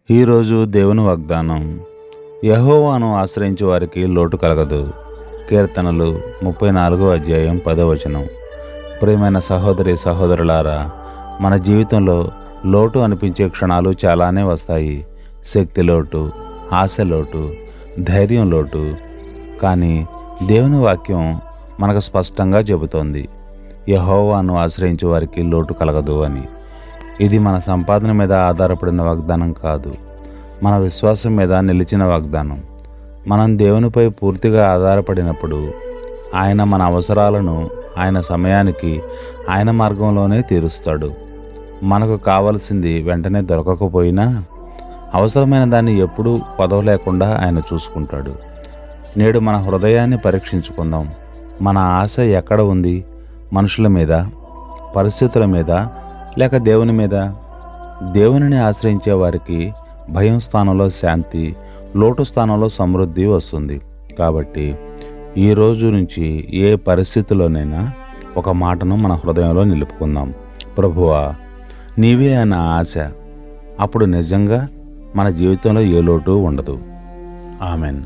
ఈరోజు దేవుని వాగ్దానం, యెహోవాను ఆశ్రయించే వారికి లోటు కలగదు. కీర్తనలు 34 అధ్యాయం 10 ప్రియమైన సహోదరి సహోదరులారా, మన జీవితంలో లోటు అనిపించే క్షణాలు చాలానే వస్తాయి. శక్తి లోటు, ఆశ లోటు, ధైర్యం లోటు. కానీ దేవుని వాక్యం మనకు స్పష్టంగా చెబుతోంది, యెహోవాను ఆశ్రయించే వారికి లోటు కలగదు అని. ఇది మన సంపాదన మీద ఆధారపడిన వాగ్దానం కాదు, మన విశ్వాసం మీద నిలిచిన వాగ్దానం. మనం దేవునిపై పూర్తిగా ఆధారపడినప్పుడు ఆయన మన అవసరాలను ఆయన సమయానికి ఆయన మార్గంలోనే తీరుస్తాడు. మనకు కావలసింది వెంటనే దొరకకపోయినా అవసరమైన దాన్ని ఎప్పుడూ కొదవలేకుండా ఆయన చూసుకుంటాడు. నేడు మన హృదయాన్ని పరీక్షించుకుందాం. మన ఆశ ఎక్కడ ఉంది? మనుషుల మీద, పరిస్థితుల మీద, లేక దేవుని మీద? దేవునిని ఆశ్రయించే వారికి భయం స్థానంలో శాంతి, లోటు స్థానంలో సమృద్ధి వస్తుంది. కాబట్టి ఈ రోజు నుంచి ఏ పరిస్థితిలోనైనా ఒక మాటను మన హృదయంలో నిలుపుకుందాం. ప్రభువా, నీవే నా ఆశ. అప్పుడు నిజంగా మన జీవితంలో ఏ లోటు ఉండదు. ఆమెన్.